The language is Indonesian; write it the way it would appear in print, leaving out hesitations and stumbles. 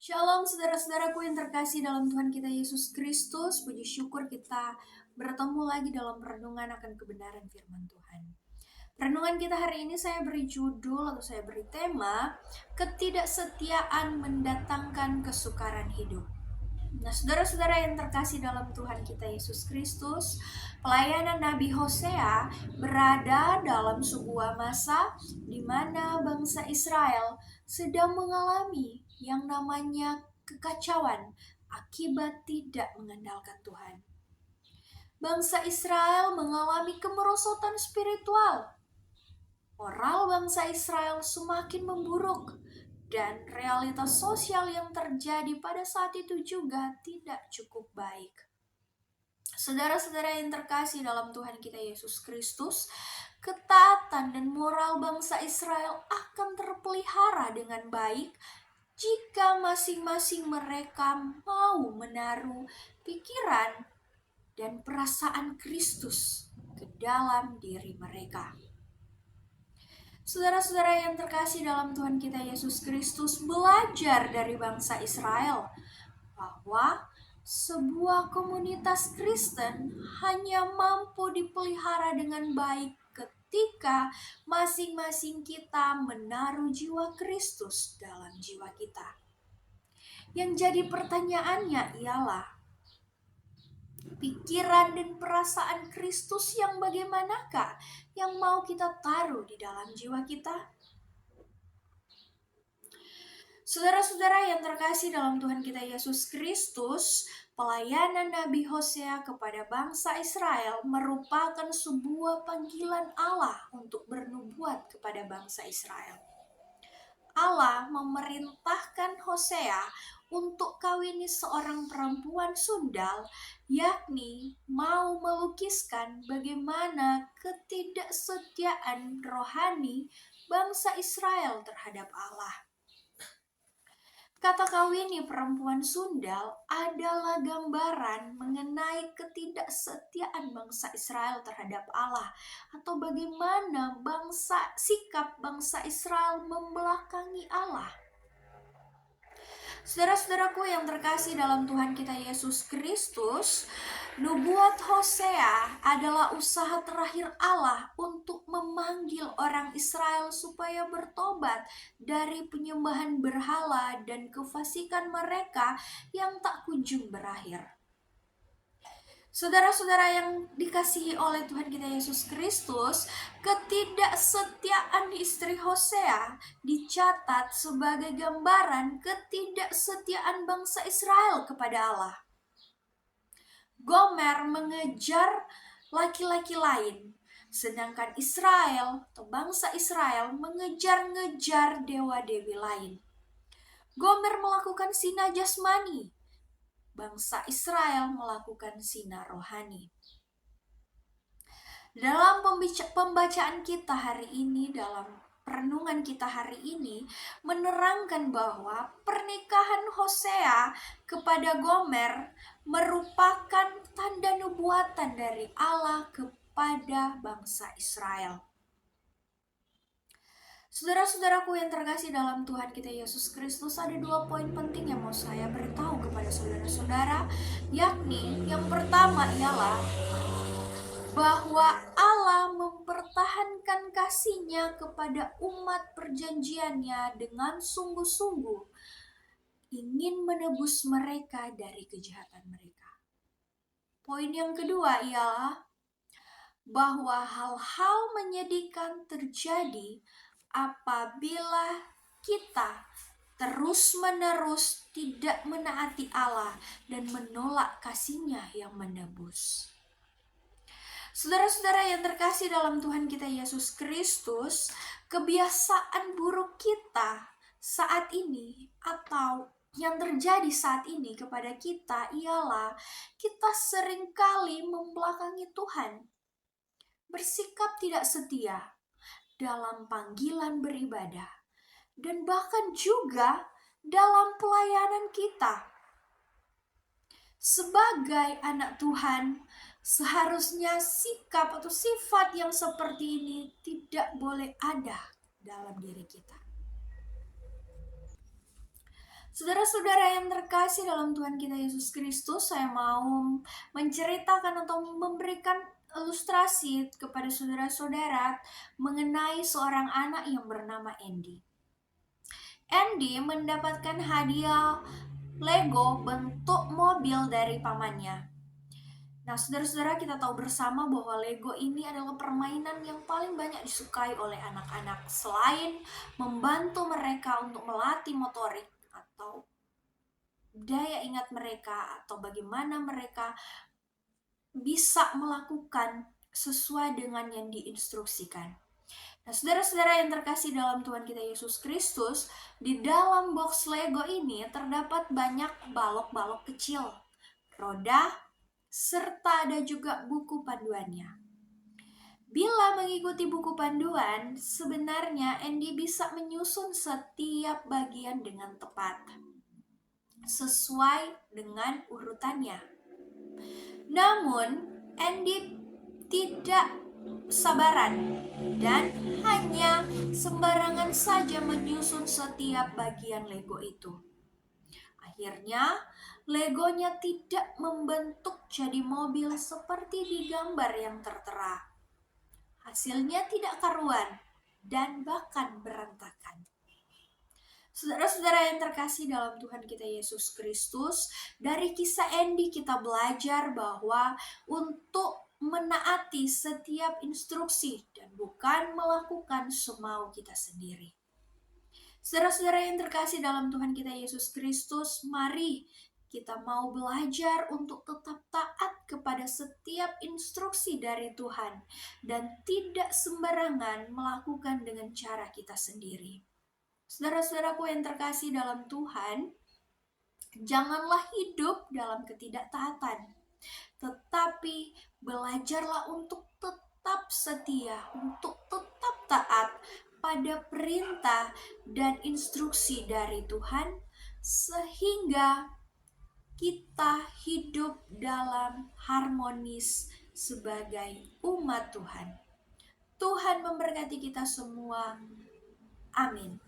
Shalom saudara-saudaraku yang terkasih dalam Tuhan kita Yesus Kristus. Puji syukur kita bertemu lagi dalam renungan akan kebenaran firman Tuhan. Renungan kita hari ini saya beri judul atau saya beri tema, ketidaksetiaan mendatangkan kesukaran hidup. Nah, saudara-saudara yang terkasih dalam Tuhan kita Yesus Kristus, pelayanan Nabi Hosea berada dalam sebuah masa di mana bangsa Israel sedang mengalami yang namanya kekacauan akibat tidak mengandalkan Tuhan. Bangsa Israel mengalami kemerosotan spiritual. Moral bangsa Israel semakin memburuk. Dan realitas sosial yang terjadi pada saat itu juga tidak cukup baik. Saudara-saudara yang terkasih dalam Tuhan kita Yesus Kristus, ketaatan dan moral bangsa Israel akan terpelihara dengan baik jika masing-masing mereka mau menaruh pikiran dan perasaan Kristus ke dalam diri mereka. Saudara-saudara yang terkasih dalam Tuhan kita Yesus Kristus, belajar dari bangsa Israel bahwa sebuah komunitas Kristen hanya mampu dipelihara dengan baik ketika masing-masing kita menaruh jiwa Kristus dalam jiwa kita. Yang jadi pertanyaannya ialah, pikiran dan perasaan Kristus yang bagaimanakah yang mau kita taruh di dalam jiwa kita? Saudara-saudara yang terkasih dalam Tuhan kita Yesus Kristus, pelayanan Nabi Hosea kepada bangsa Israel merupakan sebuah panggilan Allah untuk bernubuat kepada bangsa Israel. Allah memerintahkan Hosea untuk kawini seorang perempuan sundal, yakni mau melukiskan bagaimana ketidaksetiaan rohani bangsa Israel terhadap Allah. Kata kawini perempuan sundal adalah gambaran mengenai ketidaksetiaan bangsa Israel terhadap Allah, atau bagaimana sikap bangsa Israel membelakangi Allah. Saudara-saudaraku yang terkasih dalam Tuhan kita Yesus Kristus, nubuat Hosea adalah usaha terakhir Allah untuk memanggil orang Israel supaya bertobat dari penyembahan berhala dan kefasikan mereka yang tak kunjung berakhir. Saudara-saudara yang dikasihi oleh Tuhan kita Yesus Kristus, ketidaksetiaan istri Hosea dicatat sebagai gambaran ketidaksetiaan bangsa Israel kepada Allah. Gomer mengejar laki-laki lain, sedangkan Israel atau bangsa Israel mengejar-ngejar dewa-dewi lain. Gomer melakukan zina jasmani, bangsa Israel melakukan zina rohani. Dalam pembacaan kita hari ini, dalam renungan kita hari ini, menerangkan bahwa pernikahan Hosea kepada Gomer merupakan tanda nubuatan dari Allah kepada bangsa Israel. Saudara-saudaraku yang terkasih dalam Tuhan kita Yesus Kristus, ada 2 poin penting yang mau saya beritahu kepada saudara-saudara, yakni yang pertama ialah bahwa Allah mempertahankan kasih-Nya kepada umat perjanjiannya dengan sungguh-sungguh ingin menebus mereka dari kejahatan mereka. Poin yang kedua ialah bahwa hal-hal menyedihkan terjadi apabila kita terus-menerus tidak menaati Allah dan menolak kasih-Nya yang menebus. Saudara-saudara yang terkasih dalam Tuhan kita Yesus Kristus, kebiasaan buruk kita saat ini atau yang terjadi saat ini kepada kita ialah kita seringkali membelakangi Tuhan, bersikap tidak setia dalam panggilan beribadah, dan bahkan juga dalam pelayanan kita. Sebagai anak Tuhan, seharusnya sikap atau sifat yang seperti ini tidak boleh ada dalam diri kita. Saudara-saudara yang terkasih dalam Tuhan kita Yesus Kristus, saya mau menceritakan atau memberikan ilustrasi kepada saudara-saudara mengenai seorang anak yang bernama Andy. Andy mendapatkan hadiah Lego bentuk mobil dari pamannya. Nah, saudara-saudara, kita tahu bersama bahwa Lego ini adalah permainan yang paling banyak disukai oleh anak-anak. Selain membantu mereka untuk melatih motorik atau daya ingat mereka, atau bagaimana mereka bisa melakukan sesuai dengan yang diinstruksikan. Nah, saudara-saudara yang terkasih dalam Tuhan kita Yesus Kristus, di dalam box Lego ini terdapat banyak balok-balok kecil, roda, serta ada juga buku panduannya. Bila mengikuti buku panduan, sebenarnya Andy bisa menyusun setiap bagian dengan tepat, sesuai dengan urutannya. Namun, Andy tidak sabaran dan hanya sembarangan saja menyusun setiap bagian Lego itu. Akhirnya, Legonya tidak membentuk jadi mobil seperti di gambar yang tertera. Hasilnya tidak karuan dan bahkan berantakan. Saudara-saudara yang terkasih dalam Tuhan kita Yesus Kristus, dari kisah Andy kita belajar bahwa untuk menaati setiap instruksi dan bukan melakukan semau kita sendiri. Saudara-saudara yang terkasih dalam Tuhan kita Yesus Kristus, mari kita mau belajar untuk tetap taat kepada setiap instruksi dari Tuhan dan tidak sembarangan melakukan dengan cara kita sendiri. Saudara-saudaraku yang terkasih dalam Tuhan, janganlah hidup dalam ketidaktaatan, tetapi belajarlah untuk tetap setia, untuk tetap taat pada perintah dan instruksi dari Tuhan, sehingga kita hidup dalam harmonis sebagai umat Tuhan. Tuhan memberkati kita semua. Amin.